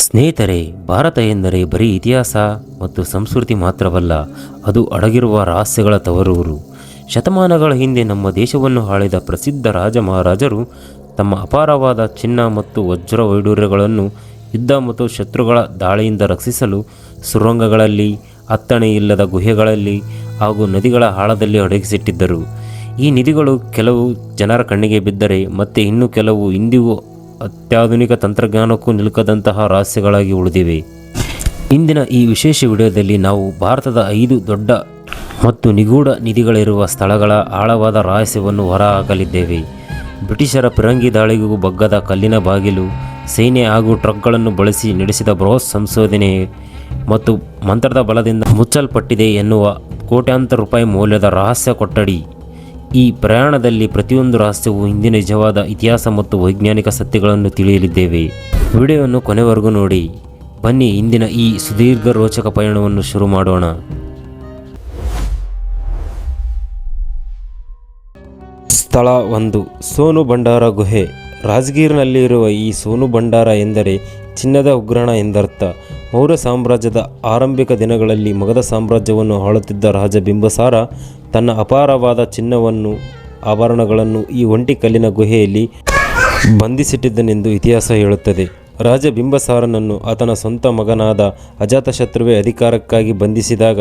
ಸ್ನೇಹಿತರೆ, ಭಾರತ ಎಂದರೆ ಬರೀ ಇತಿಹಾಸ ಮತ್ತು ಸಂಸ್ಕೃತಿ ಮಾತ್ರವಲ್ಲ, ಅದು ಅಡಗಿರುವ ರಹಸ್ಯಗಳ ತವರೂರು. ಶತಮಾನಗಳ ಹಿಂದೆ ನಮ್ಮ ದೇಶವನ್ನು ಆಳಿದ ಪ್ರಸಿದ್ಧ ರಾಜ ಮಹಾರಾಜರು ತಮ್ಮ ಅಪಾರವಾದ ಚಿನ್ನ ಮತ್ತು ವಜ್ರ ವೈಡೂರ್ಯಗಳನ್ನು ಯುದ್ಧ ಮತ್ತು ಶತ್ರುಗಳ ದಾಳಿಯಿಂದ ರಕ್ಷಿಸಲು ಸುರಂಗಗಳಲ್ಲಿ, ಅತ್ತಣೆ ಇಲ್ಲದ ಗುಹೆಗಳಲ್ಲಿ ಹಾಗೂ ನದಿಗಳ ಆಳದಲ್ಲಿ ಅಡಗಿಸಿಟ್ಟಿದ್ದರು. ಈ ನಿಧಿಗಳು ಕೆಲವು ಜನರ ಕಣ್ಣಿಗೆ ಬಿದ್ದರೆ ಮತ್ತೆ ಇನ್ನು ಕೆಲವು ಇಂದಿಗೂ ಅತ್ಯಾಧುನಿಕ ತಂತ್ರಜ್ಞಾನಕ್ಕೂ ನಿಲುಕದಂತಹ ರಹಸ್ಯಗಳಾಗಿ ಉಳಿದಿವೆ. ಇಂದಿನ ಈ ವಿಶೇಷ ವಿಡಿಯೋದಲ್ಲಿ ನಾವು ಭಾರತದ 5 ದೊಡ್ಡ ಮತ್ತು ನಿಗೂಢ ನಿಧಿಗಳಿರುವ ಸ್ಥಳಗಳ ಆಳವಾದ ರಹಸ್ಯವನ್ನು ಹೊರಹಾಕಲಿದ್ದೇವೆ. ಬ್ರಿಟಿಷರ ಫಿರಂಗಿ ದಾಳಿಗೂ ಬಗ್ಗದ ಕಲ್ಲಿನ ಬಾಗಿಲು, ಸೇನೆ ಹಾಗೂ ಟ್ರಕ್ಗಳನ್ನು ಬಳಸಿ ನಡೆಸಿದ ಬೃಹತ್ ಸಂಶೋಧನೆ ಮತ್ತು ಮಂತ್ರದ ಬಲದಿಂದ ಮುಚ್ಚಲ್ಪಟ್ಟಿದೆ ಎನ್ನುವ ಕೋಟ್ಯಾಂತರ ರೂಪಾಯಿ ಮೌಲ್ಯದ ರಹಸ್ಯ ಕೊಠಡಿ. ಈ ಪ್ರಯಾಣದಲ್ಲಿ ಪ್ರತಿಯೊಂದು ರಹಸ್ಯವೂ ಹಿಂದಿನ ನಿಜವಾದ ಇತಿಹಾಸ ಮತ್ತು ವೈಜ್ಞಾನಿಕ ಸತ್ಯಗಳನ್ನು ತಿಳಿಯಲಿದ್ದೇವೆ. ವಿಡಿಯೋವನ್ನು ಕೊನೆವರೆಗೂ ನೋಡಿ. ಬನ್ನಿ ಇಂದಿನ ಈ ಸುದೀರ್ಘ ರೋಚಕ ಪಯಣವನ್ನು ಶುರು ಮಾಡೋಣ. ಸ್ಥಳ 1. ಸೋನು ಬಂಡಾರ ಗುಹೆ. ರಾಜ್ಗೀರ್ನಲ್ಲಿರುವ ಈ ಸೋನು ಬಂಡಾರ ಎಂದರೆ ಚಿನ್ನದ ಉಗ್ರಾಣ ಎಂದರ್ಥ. ಮೌರ್ಯ ಸಾಮ್ರಾಜ್ಯದ ಆರಂಭಿಕ ದಿನಗಳಲ್ಲಿ ಮಗಧ ಸಾಮ್ರಾಜ್ಯವನ್ನು ಆಳುತ್ತಿದ್ದ ರಾಜ ಬಿಂಬಿಸಾರ ತನ್ನ ಅಪಾರವಾದ ಚಿನ್ನವನ್ನು ಆಭರಣಗಳನ್ನು ಈ ಒಂಟಿ ಕಲ್ಲಿನ ಗುಹೆಯಲ್ಲಿ ಬಂಧಿಸಿಟ್ಟಿದ್ದನೆಂದು ಇತಿಹಾಸ ಹೇಳುತ್ತದೆ. ರಾಜ ಬಿಂಬಿಸಾರನನ್ನು ಆತನ ಸ್ವಂತ ಮಗನಾದ ಅಜಾತಶತ್ರುವೇ ಅಧಿಕಾರಕ್ಕಾಗಿ ಬಂಧಿಸಿದಾಗ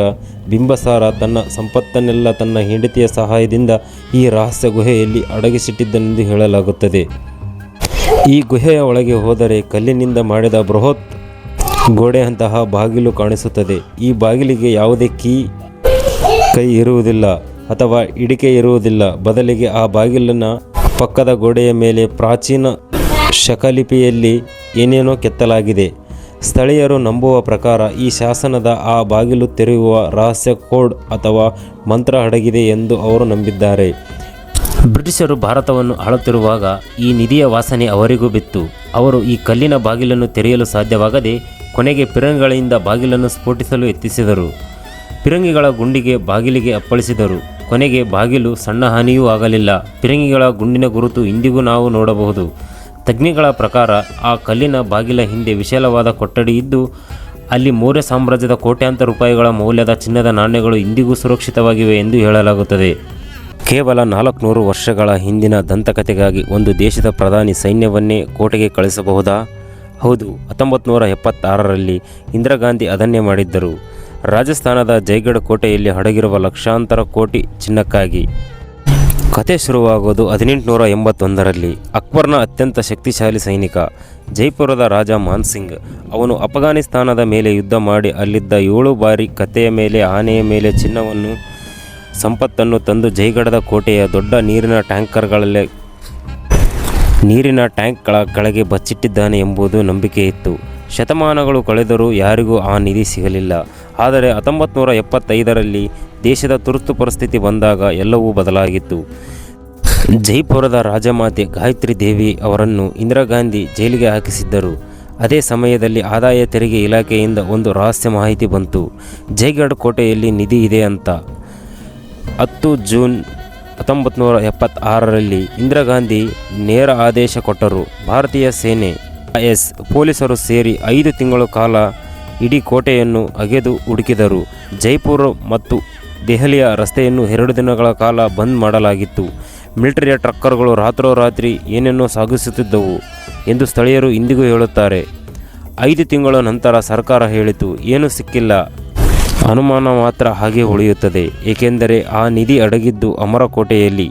ಬಿಂಬಿಸಾರ ತನ್ನ ಸಂಪತ್ತನ್ನೆಲ್ಲ ತನ್ನ ಹೆಂಡತಿಯ ಸಹಾಯದಿಂದ ಈ ರಹಸ್ಯ ಗುಹೆಯಲ್ಲಿ ಅಡಗಿಸಿಟ್ಟಿದ್ದನೆಂದು ಹೇಳಲಾಗುತ್ತದೆ. ಈ ಗುಹೆಯ ಒಳಗೆ ಹೋದರೆ ಕಲ್ಲಿನಿಂದ ಮಾಡಿದ ಬೃಹತ್ ಗೋಡೆಯಂತಹ ಬಾಗಿಲು ಕಾಣಿಸುತ್ತದೆ. ಈ ಬಾಗಿಲಿಗೆ ಯಾವುದೇ ಕೈ ಇರುವುದಿಲ್ಲ ಅಥವಾ ಹಿಡಿಕೆ ಇರುವುದಿಲ್ಲ. ಬದಲಿಗೆ ಆ ಬಾಗಿಲಿನ ಪಕ್ಕದ ಗೋಡೆಯ ಮೇಲೆ ಪ್ರಾಚೀನ ಶಕಲಿಪಿಯಲ್ಲಿ ಏನೇನೋ ಕೆತ್ತಲಾಗಿದೆ. ಸ್ಥಳೀಯರು ನಂಬುವ ಪ್ರಕಾರ ಈ ಶಾಸನದ ಆ ಬಾಗಿಲು ತೆರೆಯುವ ರಹಸ್ಯ ಕೋಡ್ ಅಥವಾ ಮಂತ್ರ ಅಡಗಿದೆ ಎಂದು ಅವರು ನಂಬಿದ್ದಾರೆ. ಬ್ರಿಟಿಷರು ಭಾರತವನ್ನು ಆಳುತ್ತಿರುವಾಗ ಈ ನಿಧಿಯ ವಾಸನೆ ಅವರಿಗೂ ಬಿತ್ತು. ಅವರು ಈ ಕಲ್ಲಿನ ಬಾಗಿಲನ್ನು ತೆರೆಯಲು ಸಾಧ್ಯವಾಗದೆ ಕೊನೆಗೆ ಫಿರಂಗಿಗಳಿಂದ ಬಾಗಿಲನ್ನು ಸ್ಫೋಟಿಸಲು ಯತ್ನಿಸಿದರು. ಫಿರಂಗಿಗಳ ಗುಂಡಿಗೆ ಬಾಗಿಲಿಗೆ ಅಪ್ಪಳಿಸಿದರು. ಕೊನೆಗೆ ಬಾಗಿಲು ಸಣ್ಣ ಹಾನಿಯೂ ಆಗಲಿಲ್ಲ. ಫಿರಂಗಿಗಳ ಗುಂಡಿನ ಗುರುತು ಇಂದಿಗೂ ನಾವು ನೋಡಬಹುದು. ತಜ್ಞಗಳ ಪ್ರಕಾರ ಆ ಕಲ್ಲಿನ ಬಾಗಿಲ ಹಿಂದೆ ವಿಶಾಲವಾದ ಕೊಠಡಿ ಇದ್ದು ಅಲ್ಲಿ ಮೌರ್ಯ ಸಾಮ್ರಾಜ್ಯದ ಕೋಟ್ಯಾಂತರ ರೂಪಾಯಿಗಳ ಮೌಲ್ಯದ ಚಿನ್ನದ ನಾಣ್ಯಗಳು ಇಂದಿಗೂ ಸುರಕ್ಷಿತವಾಗಿವೆ ಎಂದು ಹೇಳಲಾಗುತ್ತದೆ. ಕೇವಲ 400 ವರ್ಷಗಳ ಹಿಂದಿನ ದಂತಕಥೆಗಾಗಿ ಒಂದು ದೇಶದ ಪ್ರಧಾನಿ ಸೈನ್ಯವನ್ನೇ ಕೋಟೆಗೆ ಕಳಿಸಬಹುದಾ? ಹೌದು, 1976ರಲ್ಲಿ ಇಂದಿರಾ ಗಾಂಧಿ ಅದನ್ನೇ ಮಾಡಿದ್ದರು. ರಾಜಸ್ಥಾನದ ಜೈಗಢ್ ಕೋಟೆಯಲ್ಲಿ ಅಡಗಿರುವ ಲಕ್ಷಾಂತರ ಕೋಟಿ ಚಿನ್ನಕ್ಕಾಗಿ. ಕತೆ ಶುರುವಾಗೋದು 1881ರಲ್ಲಿ. ಅಕ್ಬರ್ನ ಅತ್ಯಂತ ಶಕ್ತಿಶಾಲಿ ಸೈನಿಕ ಜೈಪುರದ ರಾಜ ಮಾನ್ಸಿಂಗ್. ಅವನು ಅಫ್ಘಾನಿಸ್ತಾನದ ಮೇಲೆ ಯುದ್ಧ ಮಾಡಿ ಅಲ್ಲಿದ್ದ 7 ಬಾರಿ ಕತ್ತೆಯ ಮೇಲೆ, ಆನೆಯ ಮೇಲೆ ಚಿನ್ನವನ್ನು ಸಂಪತ್ತನ್ನು ತಂದು ಜೈಗಢದ ಕೋಟೆಯ ದೊಡ್ಡ ನೀರಿನ ಟ್ಯಾಂಕ್ಗಳ ಕೆಳಗೆ ಬಚ್ಚಿಟ್ಟಿದ್ದಾನೆ ಎಂಬುದು ನಂಬಿಕೆ ಇತ್ತು. ಶತಮಾನಗಳು ಕಳೆದರೂ ಯಾರಿಗೂ ಆ ನಿಧಿ ಸಿಗಲಿಲ್ಲ. ಆದರೆ 1975ರಲ್ಲಿ ದೇಶದ ತುರ್ತು ಪರಿಸ್ಥಿತಿ ಬಂದಾಗ ಎಲ್ಲವೂ ಬದಲಾಗಿತ್ತು. ಜೈಪುರದ ರಾಜಮಾತೆ ಗಾಯತ್ರಿ ದೇವಿ ಅವರನ್ನು ಇಂದಿರಾ ಗಾಂಧಿ ಜೈಲಿಗೆ ಹಾಕಿಸಿದ್ದರು. ಅದೇ ಸಮಯದಲ್ಲಿ ಆದಾಯ ತೆರಿಗೆ ಇಲಾಖೆಯಿಂದ ಒಂದು ರಹಸ್ಯ ಮಾಹಿತಿ ಬಂತು. ಜೈಗಢ್ ಕೋಟೆಯಲ್ಲಿ ನಿಧಿ ಇದೆ ಅಂತ. 10 ಜೂನ್ 1976ರಲ್ಲಿ ಇಂದಿರಾ ಗಾಂಧಿ ನೇರ ಆದೇಶ ಕೊಟ್ಟರು. ಭಾರತೀಯ ಸೇನೆ, IS, ಪೊಲೀಸರು ಸೇರಿ 5 ತಿಂಗಳ ಕಾಲ ಇಡೀ ಕೋಟೆಯನ್ನು ಅಗೆದು ಹುಡುಕಿದರು. ಜೈಪುರ ಮತ್ತು ದೆಹಲಿಯ ರಸ್ತೆಯನ್ನು 2 ದಿನಗಳ ಕಾಲ ಬಂದ್ ಮಾಡಲಾಗಿತ್ತು. ಮಿಲಿಟರಿಯ ಟ್ರಕ್ಕರ್ಗಳು ರಾತ್ರೋರಾತ್ರಿ ಏನೇನೋ ಸಾಗಿಸುತ್ತಿದ್ದವು ಎಂದು ಸ್ಥಳೀಯರು ಇಂದಿಗೂ ಹೇಳುತ್ತಾರೆ. 5 ತಿಂಗಳ ನಂತರ ಸರ್ಕಾರ ಹೇಳಿತು, ಏನೂ ಸಿಕ್ಕಿಲ್ಲ. ಅನುಮಾನ ಮಾತ್ರ ಹಾಗೆ ಉಳಿಯುತ್ತದೆ. ಏಕೆಂದರೆ ಆ ನಿಧಿ ಅಡಗಿದ್ದು ಅಮರಕೋಟೆಯಲ್ಲಿ.